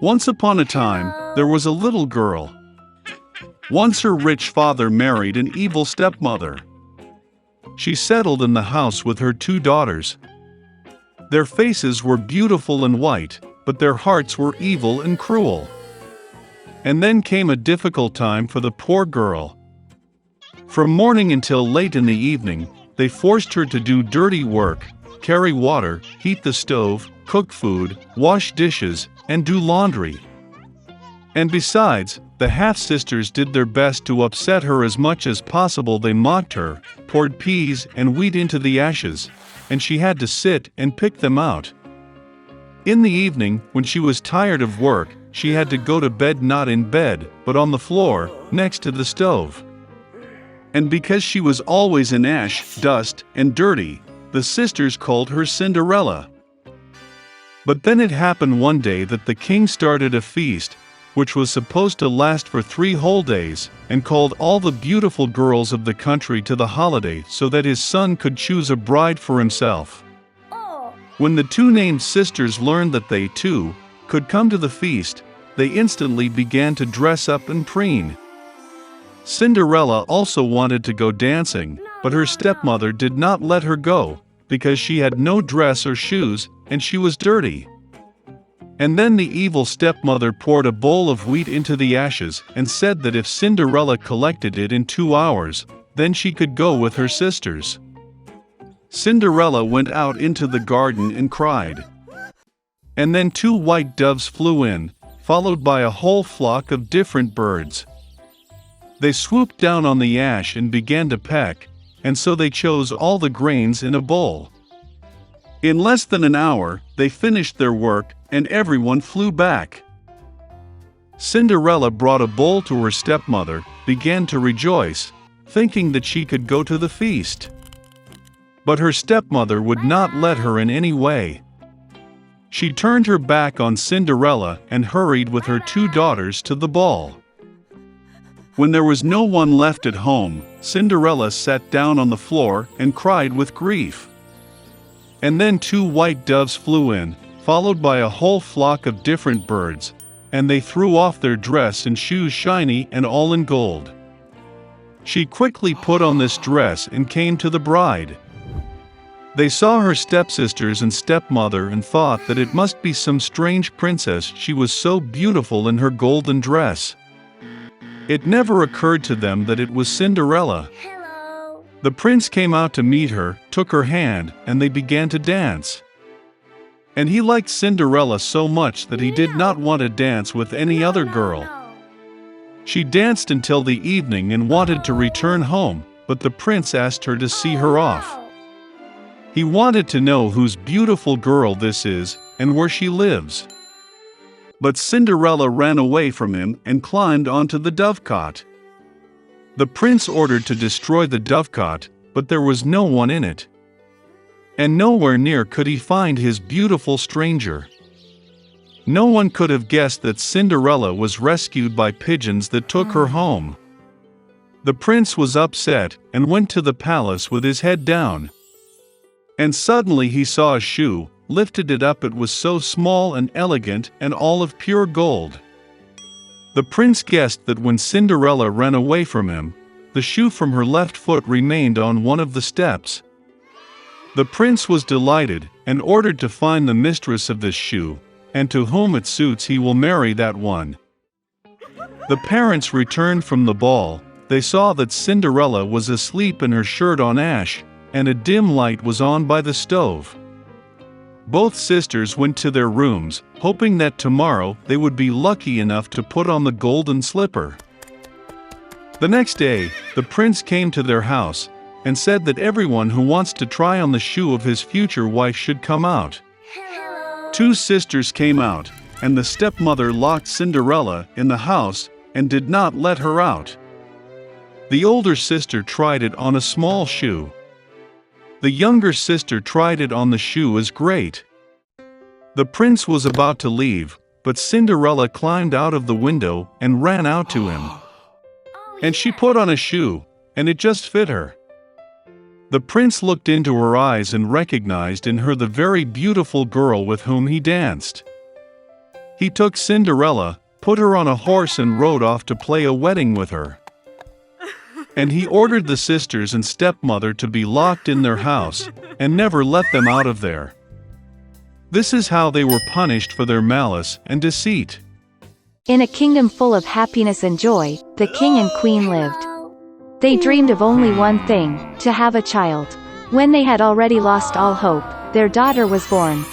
Once upon a time, there was a little girl. Once her rich father married an evil stepmother. She settled in the house with her 2 daughters. Their faces were beautiful and white, but their hearts were evil and cruel. And then came a difficult time for the poor girl. From morning until late in the evening, they forced her to do dirty work, carry water, heat the stove, cook food, wash dishes, and do laundry. And besides, the half-sisters did their best to upset her as much as possible. They mocked her, poured peas and wheat into the ashes, and she had to sit and pick them out. In the evening, when she was tired of work, she had to go to bed not in bed, but on the floor, next to the stove. And because she was always in ash, dust, and dirty, the sisters called her Cinderella. But then it happened one day that the king started a feast, which was supposed to last for 3 whole days, and called all the beautiful girls of the country to the holiday so that his son could choose a bride for himself. When the 2 named sisters learned that they, too, could come to the feast, they instantly began to dress up and preen. Cinderella also wanted to go dancing, but her stepmother did not let her go, because she had no dress or shoes, and she was dirty. And then the evil stepmother poured a bowl of wheat into the ashes and said that if Cinderella collected it in 2 hours, then she could go with her sisters. Cinderella went out into the garden and cried. And then 2 white doves flew in, followed by a whole flock of different birds. They swooped down on the ash and began to peck, and so they chose all the grains in a bowl. In less than an hour, they finished their work, and everyone flew back. Cinderella brought a bowl to her stepmother, began to rejoice, thinking that she could go to the feast. But her stepmother would not let her in any way. She turned her back on Cinderella and hurried with her 2 daughters to the ball. When there was no one left at home, Cinderella sat down on the floor and cried with grief. And then 2 white doves flew in, followed by a whole flock of different birds, and they threw off their dress and shoes shiny and all in gold. She quickly put on this dress and came to the bride. They saw her stepsisters and stepmother and thought that it must be some strange princess, she was so beautiful in her golden dress. It never occurred to them that it was Cinderella. The prince came out to meet her, took her hand, and they began to dance. And he liked Cinderella so much that he did not want to dance with any other girl. She danced until the evening and wanted to return home, but the prince asked her to see her off. He wanted to know whose beautiful girl this is, and where she lives. But Cinderella ran away from him and climbed onto the dovecot. The prince ordered to destroy the dovecot, but there was no one in it. And nowhere near could he find his beautiful stranger. No one could have guessed that Cinderella was rescued by pigeons that took her home. The prince was upset and went to the palace with his head down. And suddenly he saw a shoe, lifted it up. It was so small and elegant and all of pure gold. The prince guessed that when Cinderella ran away from him, the shoe from her left foot remained on one of the steps. The prince was delighted and ordered to find the mistress of this shoe, and to whom it suits he will marry that one. The parents returned from the ball. They saw that Cinderella was asleep in her shirt on ash, and a dim light was on by the stove. Both sisters went to their rooms, hoping that tomorrow they would be lucky enough to put on the golden slipper. The next day, the prince came to their house, and said that everyone who wants to try on the shoe of his future wife should come out. 2 sisters came out, and the stepmother locked Cinderella in the house and did not let her out. The older sister tried it on a small shoe. The younger sister tried it on the shoe as great. The prince was about to leave, but Cinderella climbed out of the window and ran out to him. And she put on a shoe, and it just fit her. The prince looked into her eyes and recognized in her the very beautiful girl with whom he danced. He took Cinderella, put her on a horse and rode off to play a wedding with her. And he ordered the sisters and stepmother to be locked in their house, and never let them out of there. This is how they were punished for their malice and deceit. In a kingdom full of happiness and joy, the king and queen lived. They dreamed of only one thing, to have a child. When they had already lost all hope, their daughter was born.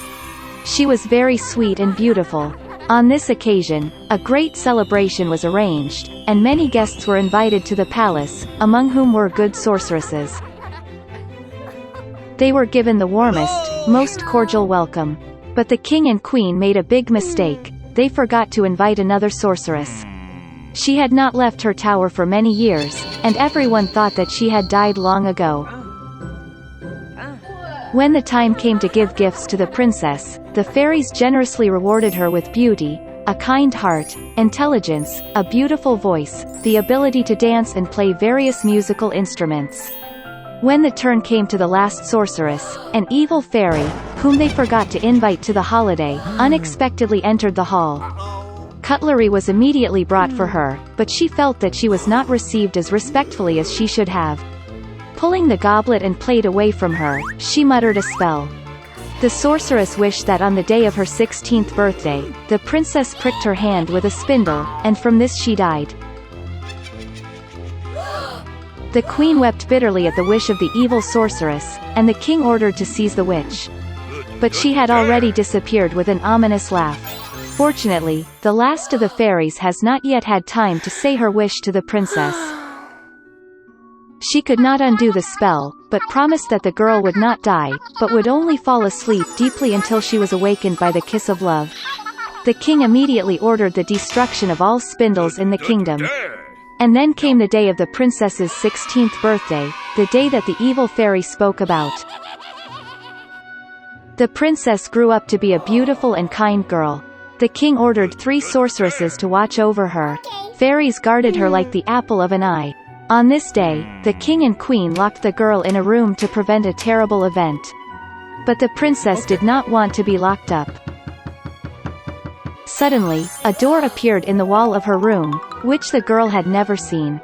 She was very sweet and beautiful. On this occasion, a great celebration was arranged, and many guests were invited to the palace, among whom were good sorceresses. They were given the warmest, most cordial welcome. But the king and queen made a big mistake. They forgot to invite another sorceress. She had not left her tower for many years, and everyone thought that she had died long ago. When the time came to give gifts to the princess, the fairies generously rewarded her with beauty, a kind heart, intelligence, a beautiful voice, the ability to dance and play various musical instruments. When the turn came to the last sorceress, an evil fairy, whom they forgot to invite to the holiday, unexpectedly entered the hall. Cutlery was immediately brought for her, but she felt that she was not received as respectfully as she should have. Pulling the goblet and plate away from her, she muttered a spell. The sorceress wished that on the day of her 16th birthday, the princess pricked her hand with a spindle, and from this she died. The queen wept bitterly at the wish of the evil sorceress, and the king ordered to seize the witch. But she had already disappeared with an ominous laugh. Fortunately, the last of the fairies has not yet had time to say her wish to the princess. She could not undo the spell, but promised that the girl would not die, but would only fall asleep deeply until she was awakened by the kiss of love. The king immediately ordered the destruction of all spindles in the kingdom. And then came the day of the princess's 16th birthday, the day that the evil fairy spoke about. The princess grew up to be a beautiful and kind girl. The king ordered 3 sorceresses to watch over her. Fairies guarded her like the apple of an eye. On this day, the king and queen locked the girl in a room to prevent a terrible event. But the princess did not want to be locked up. Suddenly, a door appeared in the wall of her room, which the girl had never seen.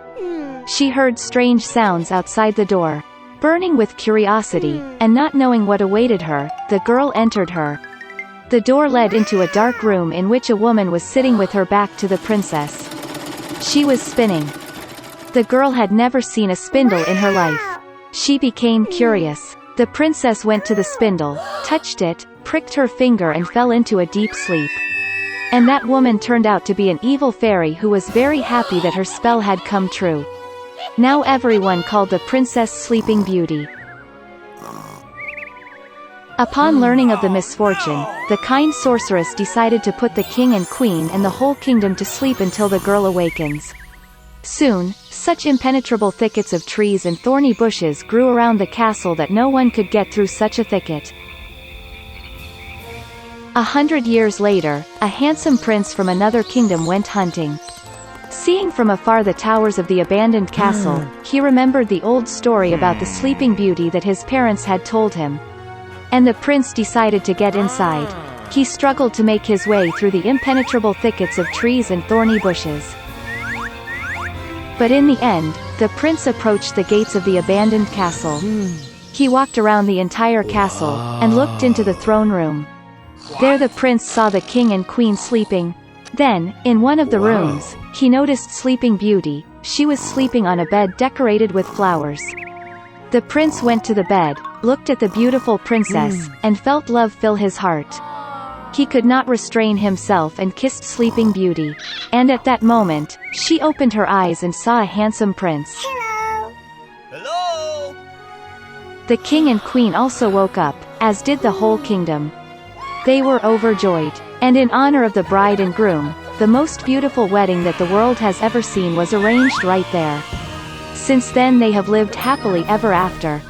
She heard strange sounds outside the door. Burning with curiosity, and not knowing what awaited her, the girl entered her. The door led into a dark room in which a woman was sitting with her back to the princess. She was spinning. The girl had never seen a spindle in her life. She became curious. The princess went to the spindle, touched it, pricked her finger and fell into a deep sleep. And that woman turned out to be an evil fairy who was very happy that her spell had come true. Now everyone called the princess Sleeping Beauty. Upon learning of the misfortune, the kind sorceress decided to put the king and queen and the whole kingdom to sleep until the girl awakens. Soon, such impenetrable thickets of trees and thorny bushes grew around the castle that no one could get through such a thicket. 100 years later, a handsome prince from another kingdom went hunting. Seeing from afar the towers of the abandoned castle, he remembered the old story about the Sleeping Beauty that his parents had told him. And the prince decided to get inside. He struggled to make his way through the impenetrable thickets of trees and thorny bushes. But in the end, the prince approached the gates of the abandoned castle. He walked around the entire castle, and looked into the throne room. There the prince saw the king and queen sleeping. Then, in one of the rooms, he noticed Sleeping Beauty. She was sleeping on a bed decorated with flowers. The prince went to the bed, looked at the beautiful princess, and felt love fill his heart. He could not restrain himself and kissed Sleeping Beauty. And at that moment, she opened her eyes and saw a handsome prince. Hello! The king and queen also woke up, as did the whole kingdom. They were overjoyed. And in honor of the bride and groom, the most beautiful wedding that the world has ever seen was arranged right there. Since then they have lived happily ever after.